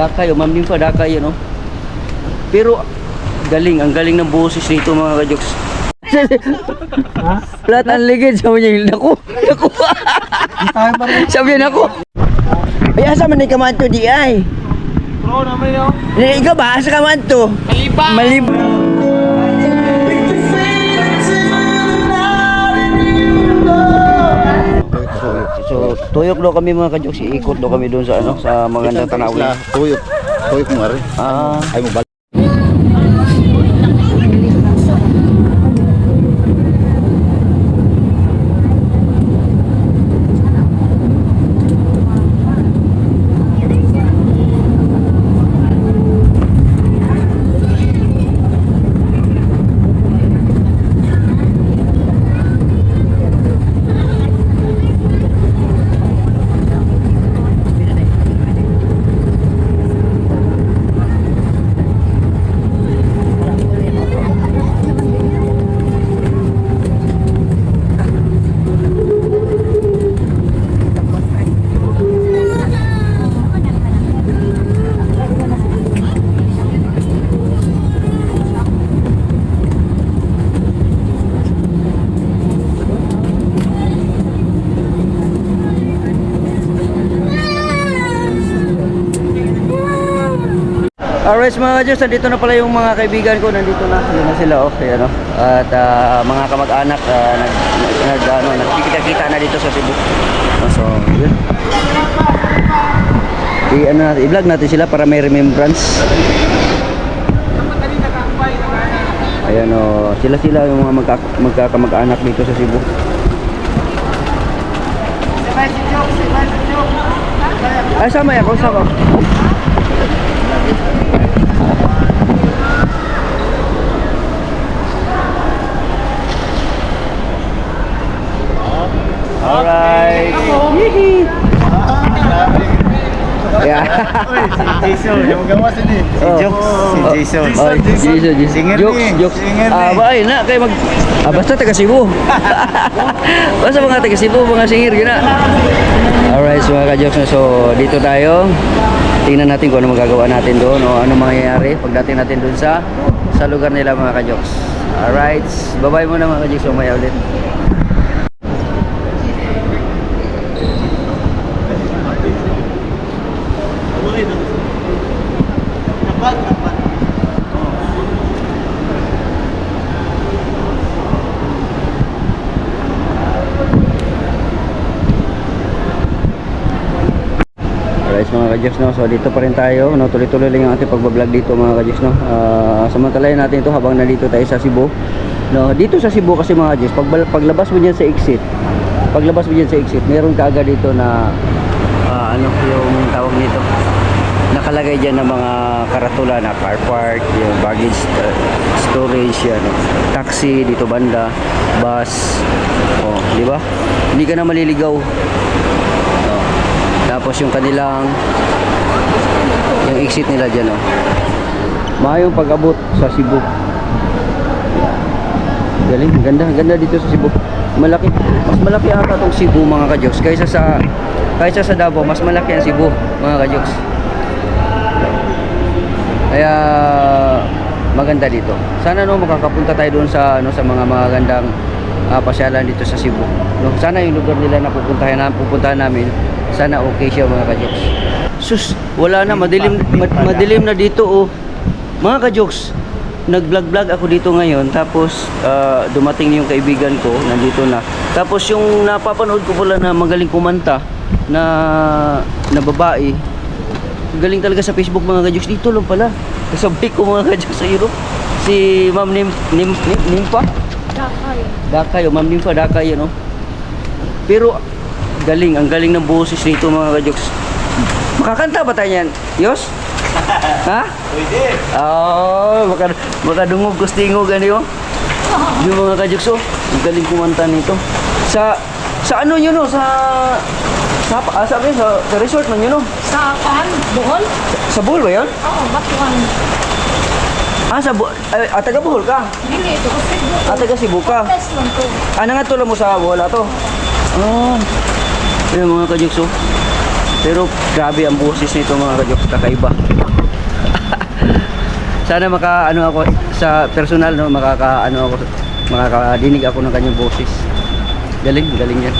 Dakay, Ma'am Nympha, Dakay yun, no? Pero, galing, ang galing ng boses nito mga kajoks. Flat unligid, sabi niya, naku. Sabi niya, naku. Ay, asa man ni kamanto di ay? Bro, naman yun. Ikaw ba, asa kamanto? Malibang. So, tuyok daw kami mga kajoks, iikot daw kami doon sa ano, sa magandang tanawin. Tuyok. Tuyok mo rin. Ay mo balik. Alright mga kajoks, nandito na pala yung mga kaibigan ko, nandito na, yun na sila, oh, ayan, oh. At mga kamag-anak, nagkikita-kita na dito sa Cebu. So, yun. I-vlog natin sila para may remembrance. Ayan, oh, sila yung mga magkakamag-anak dito sa Cebu. Ay, sama ako, sama. Alright. Yeah. Si Jason, yung gawa si Jokes. Si Jason. Jason. Singer Jokes. Singer Ay, na kay mag basta taga Cebu. Basta mga taga Cebu, mga singer gina. Alright, so mga ka-jokes, so dito tayo. Tingnan natin kung ano magagawa natin doon o ano mangyayari pagdating natin doon sa lugar nila mga ka-jokes. Alright, bye-bye muna mga ka-jokes, umaya ulit. Alright mga ka-jokes, no? So dito pa rin tayo, no? Tuloy-tuloy lang yung ating pagbablog dito mga ka-jokes, no? Samantalayan natin ito habang nandito tayo sa Cebu, no? Dito sa Cebu kasi mga ka-jokes, paglabas mo dyan sa exit, meron ka agad dito na ano yung tawag nito, nakalagay dyan ng mga karatula na car park, yung baggage storage, yan, taxi dito banda, bus, oh, di ba? Hindi ka na maliligaw. Tapos yung kanilang yung exit nila dyan, oh. Maayong pag-abot sa Cebu. Galing, ganda dito sa Cebu. Mas malaki ata itong Cebu mga ka-jokes kaysa sa Davao. Mas malaki ang Cebu mga ka-jokes. Kaya maganda dito. Sana no makakapunta tayo doon sa ano, sa mga magagandang pasyalan dito sa Cebu, no? Sana yung lugar nila na pupuntahan namin, sana okay siya mga ka-jokes. Sus, wala na, madilim na dito, oh. Mga ka-jokes, nag-vlog ako dito ngayon, tapos dumating yung kaibigan ko, nandito na. Tapos yung napapanood ko pala na magaling kumanta na babae, galing talaga sa Facebook mga ka-jokes, dito lang pala. Kasabay ko mga ka-jokes sa Europe, si Ma'am Nympha. Dakay, Ma'am Nympha, Dakay, no? Pero galing, ang galing ng boses nito mga ka-jokes. Makakanta ba tayo yan, Yos? Ha? Pwede. Oh, makadungog kustingog ano yun? Yung mga ka-jokes, oh, ang galing kumanta nito. Sa ano yun, no? Sa resort man yun, no? Sa Bohol? Sa Bohol ba yun? Oo, Batuan. Taga Bohol ka? Dili, ito kasi Cebu. Taga Cebu ka? Test lang to. Nga tulad mo sa Bohol to? Oh. Ayun mga ka-jokes, oh. Pero grabe ang boses nito mga kajoks, kakaiba. Sana ako sa personal, no, makakadinig ako ng kanyang boses. Galing yan.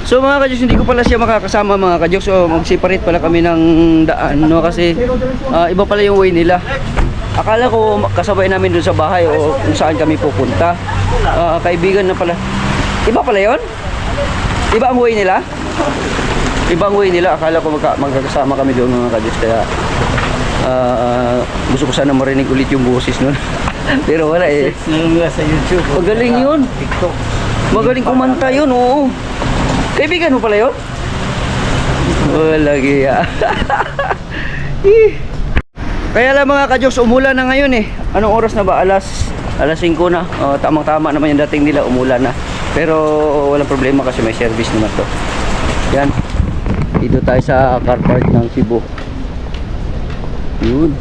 So mga kajoks, hindi ko pala siya makakasama mga kajoks. So mag-separate pala kami ng daan, no, kasi iba pala yung way nila. Akala ko kasabay namin dun sa bahay o kung saan kami pupunta. Kaibigan na pala. Iba pala yon? Iba ang way nila? Iba ang way nila. Akala ko magkakasama kami doon mga kajoks. Kaya gusto ko sana marinig ulit yung boses nun. Pero wala eh. Sa YouTube. Magaling yun. TikTok. Magaling kumanta yun, oo. Kaibigan mo pala yun? Wala kaya. Kaya lang mga kajoks, umulan na ngayon eh. Anong oras na ba? Alas 5 na. Tamang-tama naman yung dating nila, umulan na. Pero walang problema kasi may service naman to. Yan. Dito tayo sa car park ng Cebu. Yun.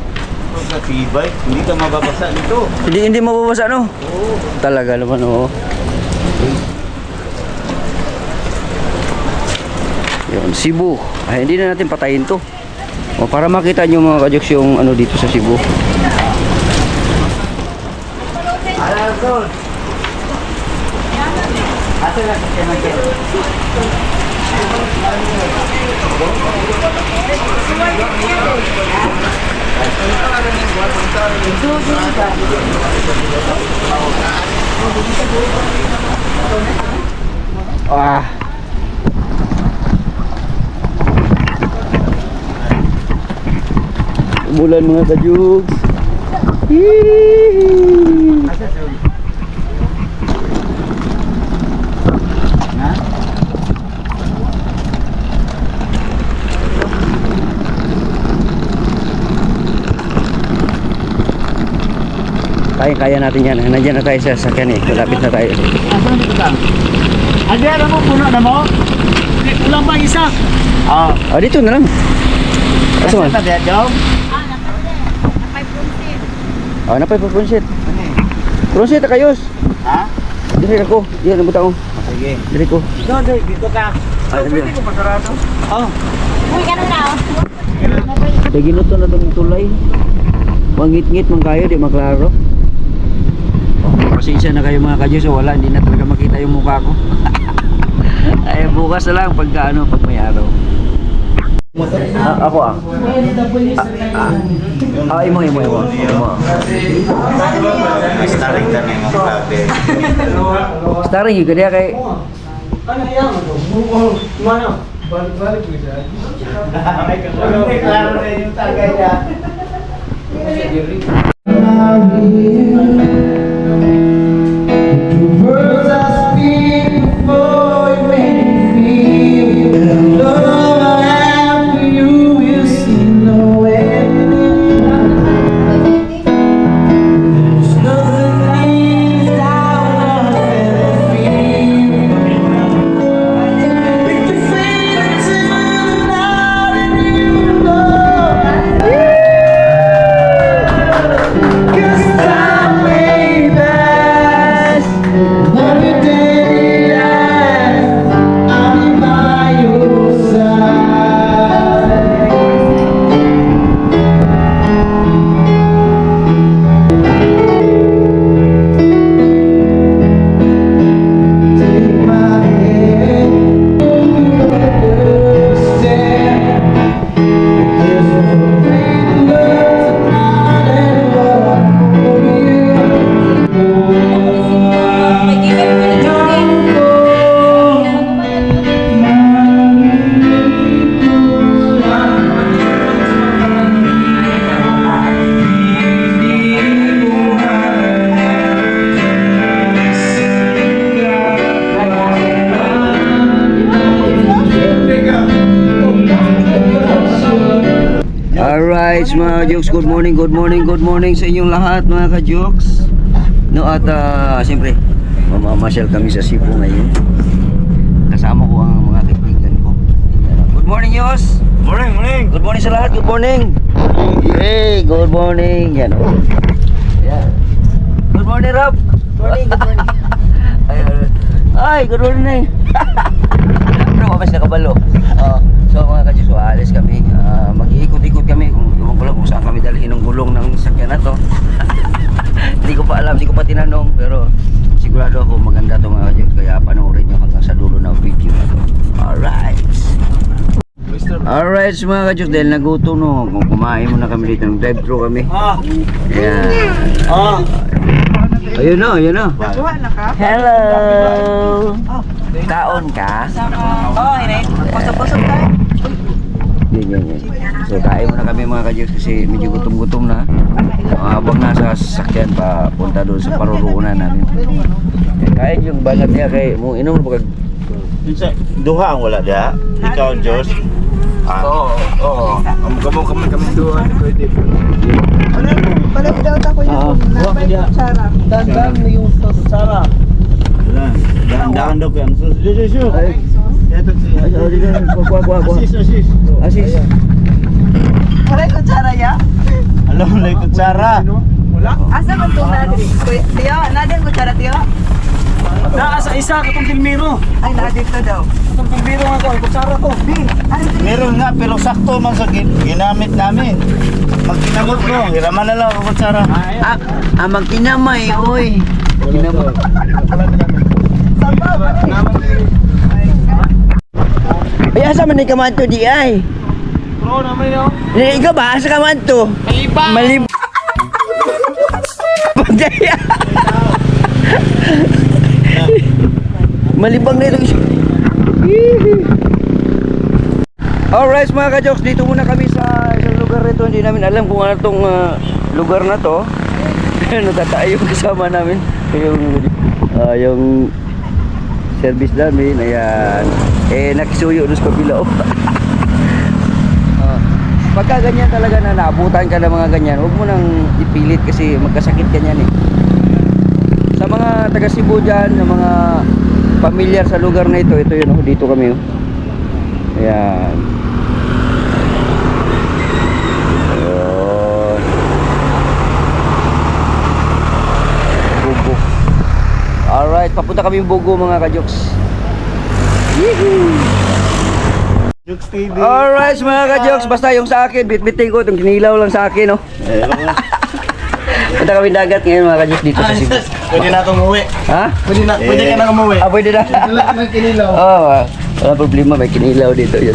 Sa tibay, hindi ka mababasa nito. Hindi mababasa, no? Oo. Talaga naman, oo. Yun, Cebu. Ay, hindi na natin patayin to. Para makita nyo mga kajoks yung ano dito sa Cebu. Umulan mga kajoks. Kaya natin yan. Nandiyan na tayo sa sasakyan eh. Malapit na tayo. Asan dito ka? Adi, alam mo, puno na mo? Ulang pa isa. Dito na lang. Asan na dito, Jom? Napay po punsit. Punsit na kayos. Ha? Diri ako. Yan, nabuta ko. Sige. Diri ko. Dito ka. Diri ko pasarado. Uy, ganun na oh. Kaya ginuto na itong tulay. Mangit-ngit man kayo, di maklaro. Pasensya na kayo mga kadyos. Wala, hindi na talaga makita yung mukha ko. Ay, bukas na lang pag may araw. Ako imo. Starring na yung vlog eh. Starring yung kaya kay Ano yan? Mana? Balik ko siya. Klaro na yung tagay niya. Alright mga jokes, good morning sa inyong lahat mga ka-jokes. No, at siyempre mamamasyal kami sa Cebu ngayon. Kasama ko ang mga kaibigan ko. Good morning Yos. Morning. Good morning sa lahat, good morning. Hey, good morning. Yan o. Yan. Good morning Rob. Good morning. Ay, good morning. Pero mabas na kabalo. So So mga kajus, so alis kami. Mag-iikot-ikot kami. Iwan ko lang kung saan kami dalhin ng gulong ng sakyan na to. Hindi ko pa alam, hindi ko pa tinanong. Pero sigurado ako maganda to mga kajus. Kaya panoorin nyo hanggang sa dulo ng video na to. Alright. Alright mga kajus, dahil nagutom no. Kung kumain muna kami dito, nag-drive-thru kami. Ayan. Ayun na, ayun na. Hello! Kaon ka? Pasok-pasok tayo. Yan. So kain muna kami mga kajus kasi medyo gutom-gutom na. Habang nasa sasakyan pa punta doon sa paruroonan namin. Kain yung banat niya kay mo inom mo pag Duha ang wala dia. Ikaw, Diyos. Oo. Kami doon. Pwede. Palit daw ako yung kutsara. Dandan na yung Sara. Dahan-dahan daw kayo. Susu. Ito siya. kuha. Asis. Asis. Palit kutsara ya? Alam mo, like kutsara. Wala. Asa man itong nadiri? Tiyo, nadin kutsara tiyo? Nasa isa katong Pilmiro. Ay, nadin to daw. Katong Pilmiro ako, ang kutsara ko. Meron nga, pero sakto man sa ginamit namin. Pag ginamot ko, hiraman na lang ako kutsara. Magkinamay, oy. Kinamay. Ay, asa man ni kamanto di ay? Bro, naman yun. Ikaw ba? Asa kamanto? Malibang. Pagdaya. Malibang na ito. Alright mga ka-jokes, dito muna kami sa isang lugar nito. Hindi namin alam kung ano itong lugar na to. Natatayo yung kasama namin. Yung service namin, ayan. Nakisuyo doon sa kabila. Pagka ganyan talaga na naabutan ka ng mga ganyan, huwag mo nang ipilit kasi magkasakit ka niyan eh. Sa mga taga Cebu dyan, na mga pamilyar sa lugar na ito yun, dito kami. Ayan. Ayun. Bugo. Alright, papunta kami Bugo mga ka-jokes. Jokes TV. Alright mga ka-jokes, basta yung sa akin, bitbitin ko, itong kinilaw lang sa akin, no? Punta kami dagat ngayon mga ka-jokes dito sa Cebu. Pwede na akong umuwi. Ha? Pwede ka na umuwi. Pwede na. May kinilaw. Wala problema, may kinilaw dito. Yun.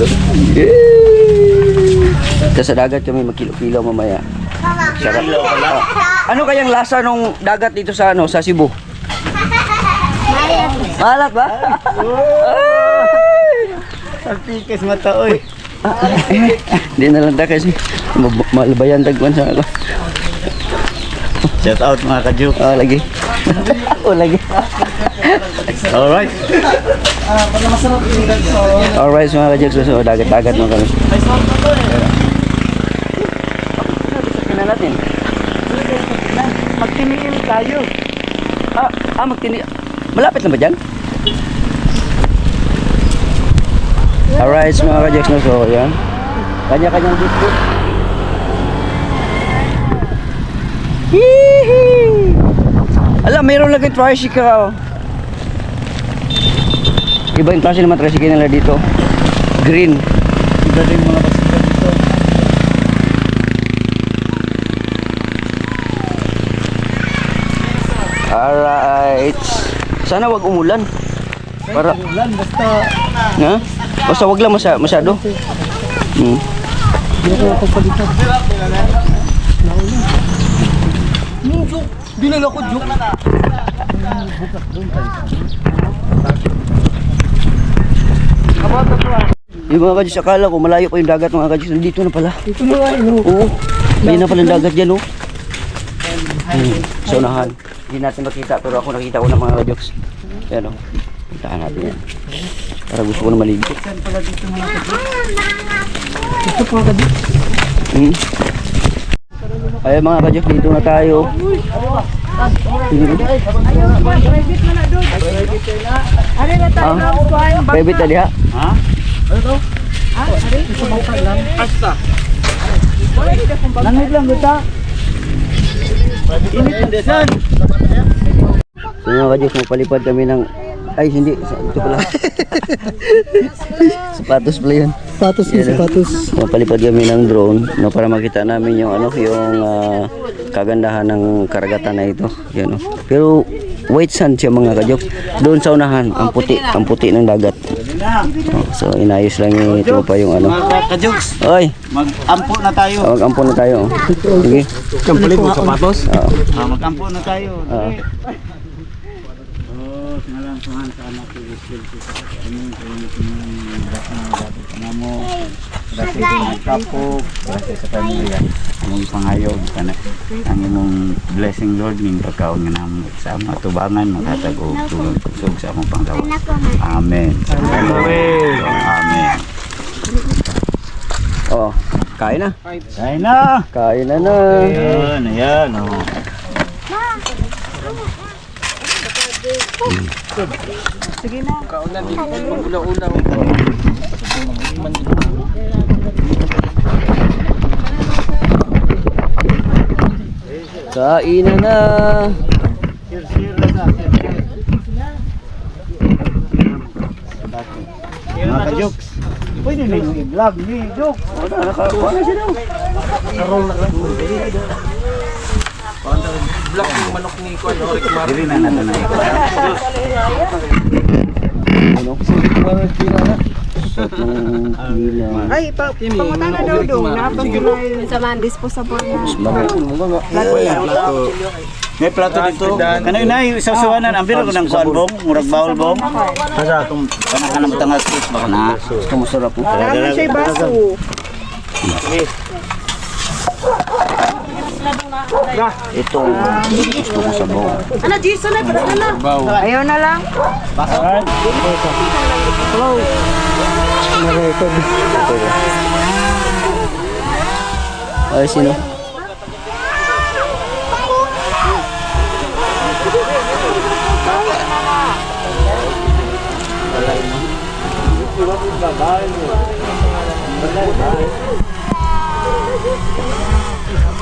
Sa dagat kami magkilo-kilo mamaya. Sarap. Ano kayang lasa nung dagat dito sa sa Cebu? Malat ba? Artikes mata, oy. Hindi na lang kasi malabayan tagwan sa ako. Shout out mga ka-joke. Lagi. Lagi. Alright. Alright mga ka-jokes, so dagat-dagat mo kami. Tingnan natin. Magtiniil tayo. Magtini. Malapit na ba dyan? Alright mga ka-jokes, no, so yan. Kanya-kanyang bitbit. Hihi! Alam, mayroon lagi tricycle. Iba yung klase naman tricycle nila dito. Green. Iba din mga basikan dito. Alright. Sana wag umulan. Para Ulan, basta. ha? Basta wag lang masyado. Dinala ko joke. Yung mga kajus, akala ko malayo pa yung dagat mga kajus. Nandito na pala. Ito na nga yun. Oo. Ayun na pala yung dagat dyan, oh. Sa unahan. Hindi natin makita, pero ako nakita ko na mga kajus. Ayan, oh. Puntaan natin yan. Para gusto ko na maligo. Ito po ka dito. Ayun mga kajus, dito na tayo. Ano na tayo na kuhaan? Private na diha. Ha? Langit lang kita. Init na desan. So mga kajus, magpalipad kami ng... Ay, hindi. Ito pala. Sapatos pala yun. Sapatos Yan, mapalipad kami ng drone no, para makita namin yung kagandahan ng karagatan na ito. Yan, oh. Pero white sand siya mga kajoks. Doon sa unahan, ang puti ng dagat. Oh, so inayos lang ito pa yung Mga kajoks, Oy, mag-ampo na tayo. mag-ampon na tayo. Oh. Sige. Kampalit mo sapatos. Oo. Mag-ampo na tayo. Oo. Oh, sinalang Tuhan sa anak ko, Jesus. Amin, mo. Dati nagkapok, dati sa pamilya. Among pangayog, ang imong blessing Lord, ning pagkaon nga namin sa mga tubangan, maghatag-og tulong kusog sa among panggawa. Amen. Amen. Oh, kain na. Kain na! Kain na na. Ayan, oh. Kain na na. Mga kajoks, pwede na yung i-vlog ni Jok. Nakakuha na siya daw. Dili na nato na ikaw. Ano? Suot ng kila. Ay, pangutan na daw doon. Napag sa man, disposable na. May plato dito. Kanay na yung isasawanan. Ang biro ko ng kuan bong, murag bawal bong. Asa itong kanang butang atis baka na. Ito masarap po. Kailangan siya'y baso. Ito, gusto ko sa bawa. Ano, Jason na, parang na. Ayaw na lang. Ay, sino?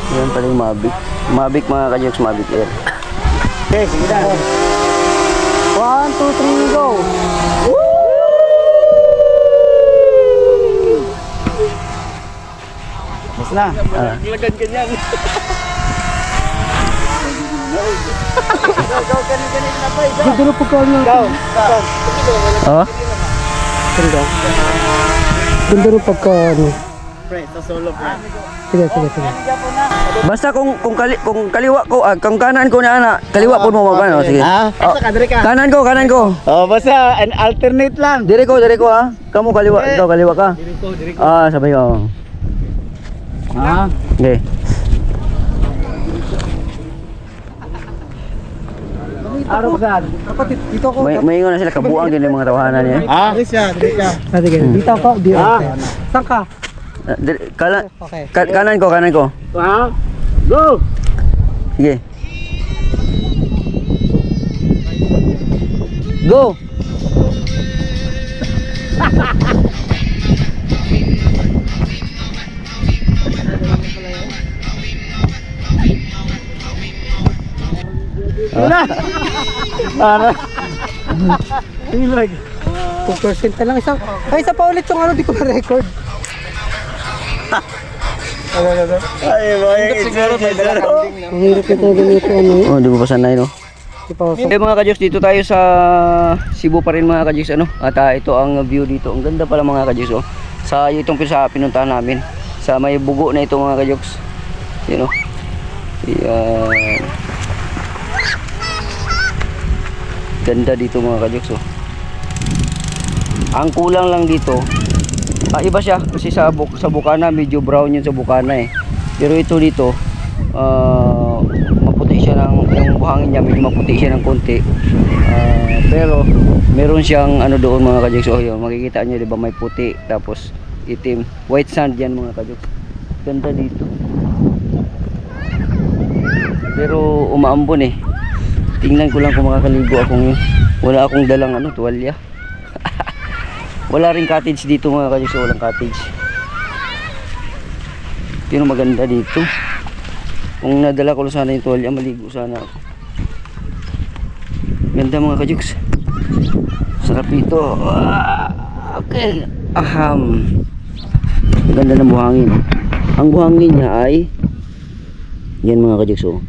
Yan pala yung Mavic. Mavic mga kajoks, Mavic Air. Okay, sige na. 1, 2, 3, go! Bas na. Ganda po ka lang. Oh? Ganda rin pagka ano. Sige. Basta kung kaliwa ko, kung kanan ko na ana, kaliwa po mo magkano, sige. Ha? Oh, kanan ko. Oh, basta an alternate lang. Dire ko ha. Kamu kaliwa, ikaw kaliwa ka. Ah, sabay ko. Ha? Okay. Araw saan? Dito ko. May ingon na sila kabuang din yung mga tawahanan niya. Ha? Sige, dito ako. Dito. Saan ka? Okay. Kanan ko. Ha? Go! Sige. Go. Wala! Para. Ilag. 2% na lang isa. Ay, isa pa ulit yung ano, di ko na-record. Ay, Ang hirap ito ganito ano. Oh, di ko pa sanay no. Di pa ako. Okay mga kajoks, dito tayo sa Cebu pa rin mga kajoks ano. At ito ang view dito. Ang ganda pala mga kajoks oh. Sa itong pinuntahan namin. Sa may bugo na ito mga kajoks. Yan oh. Yan. Ganda dito mga kajoks oh. Ang kulang lang dito, iba siya kasi sa Bukana medyo brown yun sa Bukana eh. Pero ito dito maputi siya yung buhangin niya, medyo maputi siya ng konti. Pero meron siyang ano doon mga kajoks oh, yun, makikita niyo 'di ba may puti tapos itim, white sand yan mga kajoks. Ganda dito. Pero umaambon eh. Tingnan ko lang kung makakaligo akong wala akong dalang ano, tuwalya. Wala ring cottage dito mga kajoks, walang cottage. Pero maganda dito. Kung nadala ko sana yung tuwalya, maligo sana ako. Ganda mga kajoks. Sarap ito. Okay. Aham. Ang ganda ng buhangin. Ang buhangin niya ay yan mga kajiks, oh.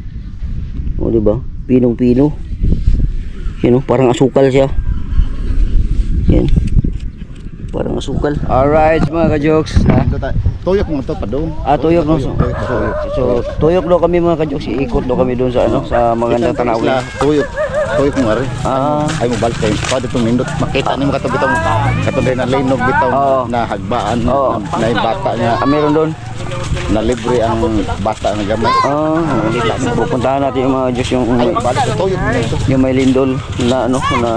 O diba? Pinong-pino. Yan, oh, parang asukal siya. Yan. Parang asukal. Alright mga kajoks. Tuyok mo to pa doon. Tuyok no. So tuyok daw kami mga kajoks. Iikot daw kami doon sa ano, sa magandang tanawin. Tuyok. Tuyok mo rin. Ah, Ay mo balik kayo. Pwede tumindot. Makita niyo katubitong katubay na linog bitaw Oo. na hagbaan Oo. na yung bata niya. meron doon. Na libre ang bata na gamay. Pupuntahan natin yung mga Diyos yung Balik sa tuyok mo ito. yung may lindol na ano na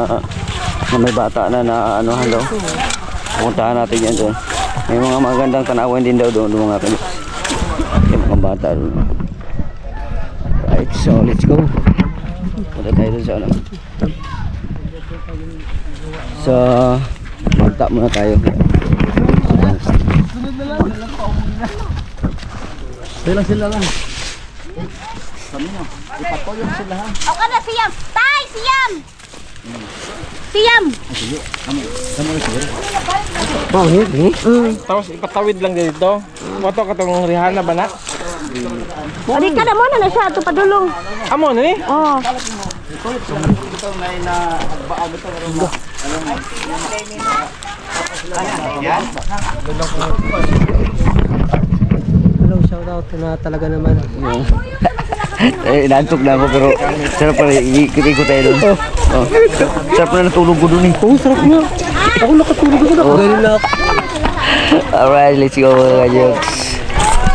may bata na ano daw. Pupuntahan natin yan doon. May mga magandang tanawin din daw doon mga kajoks. Yung mga bata doon. Right, so let's go. Punta tayo doon sa ano. Sa magta muna tayo. Sila lang. O kada siyam. Tay, siyam. Siyam. Tapos ipatawid lang dito. Moto ka tong Rihanna ba na? Adi kada mo na siya ato padulong. Amo na ni? Oh. Hello, shout out na talaga naman. Inaantok na ako pero sarap pa rin. Ikot-ikot tayo doon. Oh. Sarap na natulog ko doon eh. Oo, sarap nga. Ako nakatulog ako na. Ganun na ako. Alright, let's go mga kajoks.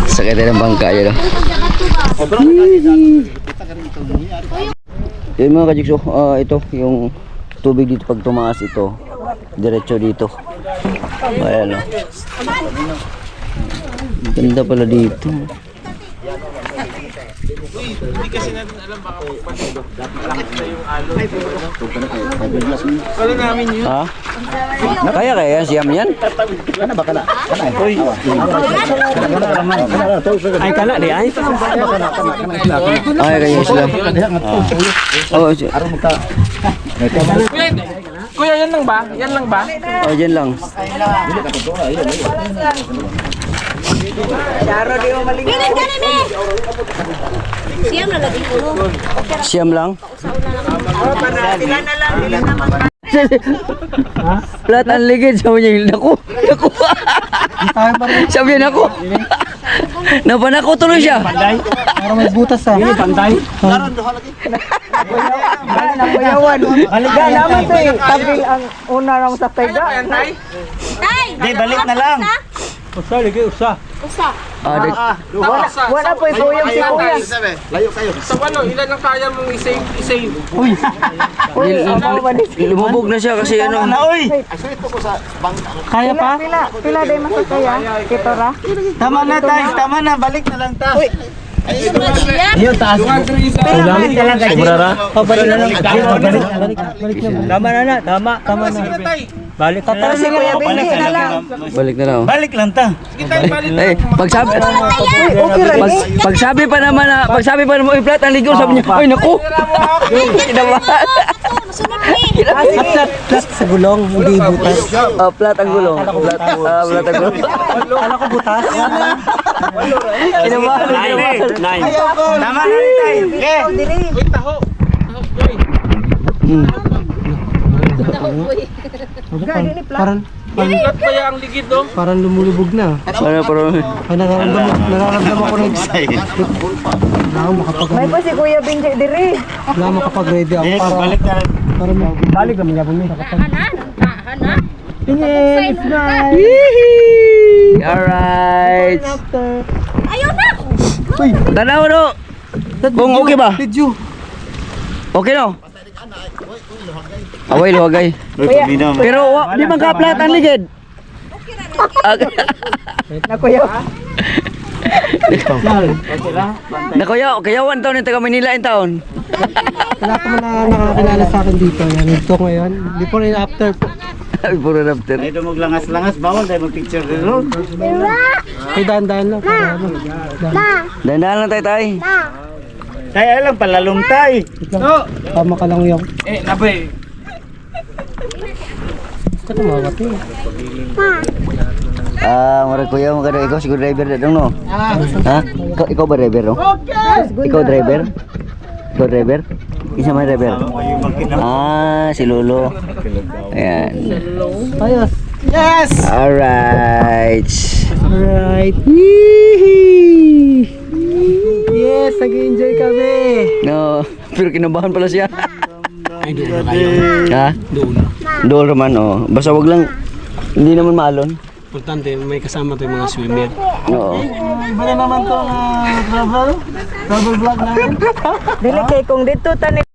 Sakay tayo ng bangka yan. Yun mga kajoks, ito yung tubig dito pag tumaas ito. Diretso dito. Ayan o. Ganda pala dito. Hindi kasi natin alam baka malakas na yung alon. Wala namin yun. Ha? Kaya yan, siyam yan? Ay, kala di ay. Ay, kaya sila. Oh, Kuya, yan lang ba? Yan lang ba? oh, dyan lang. Bilin ka ni. Siyam na lagi puno. Siyam lang? Sila na lang, sila naman. Flat unligid, sabi niya, naku. Sabi niya, naku. Napanako tuloy siya. Para may butas ah. Ini panday. Haliga naman to eh. Tabil ang una lang sa tayga. Tay. Di, balik na lang. Usa, lagi usa. Usa. Wala po ito yung si Kuya. Sa walo, ilan ang kaya mong i-save? Lumubog na siya kasi ano. Kaya pa? Pila day masakaya? Kito ra? Tama na tayo, tama na, balik na lang ta. Iyo taas. Balik na lang kayo. Balik na lang. Balik. Tama na. Tama na. Balik ka tayo si Kuya Bini na lang. Balik na lang. Balik lang ta. Eh, pagsabi pa naman na, pagsabi pa naman i-flat ang ligaw, sabi niya, ay naku. Kinabahan. Flat sa gulong, hindi butas. Flat ang gulong. Flat ang gulong. Kala ko butas. Kinabahan. Tama na rin tayo. Okay. Parang Kaya ang ligid do. parang lumulubog na. Parang, Ay, nararamdaman ko na excited. May pa si Kuya Binjay diri. Wala makapag-ready ako para Balik na lang. balik naman niya niya. alright. Ayaw na. Tanaw no. Kung okay ba? Video. Okay no? Away luwagay. Pero di man ka flat ang ligid. Nakuya, kayawan taon yung taga Manila yung taon. Wala ka man na nakakilala sa akin dito. Nandito ngayon. Before and after. Puro after. Ay, maglangas-langas, bawal tayo mag-picture dito. Ay, dahan-dahan lang. Dandahan lang tayo. Tayo lang, palalong tayo. Tama ka lang yung. Nabay. Gusto ko mawat eh. Murag kuya mo kada ikaw siguro driver na dong no. Ha? Ikaw ba driver no? Ikaw driver? Ikaw driver? Isa man driver? Si Lolo. Ayan. Ayos. Yes! Alright. Alright. Yes, nag-enjoy kami. No, pero kinabahan pala siya. Ay, doon na kayo. Ha? Doon. Doon naman oh. Basta wag lang hindi naman maalon. Importante, may kasama tayong mga swimmer. Oo. Iba na naman to na travel vlog namin. Dili kay kung dito tanim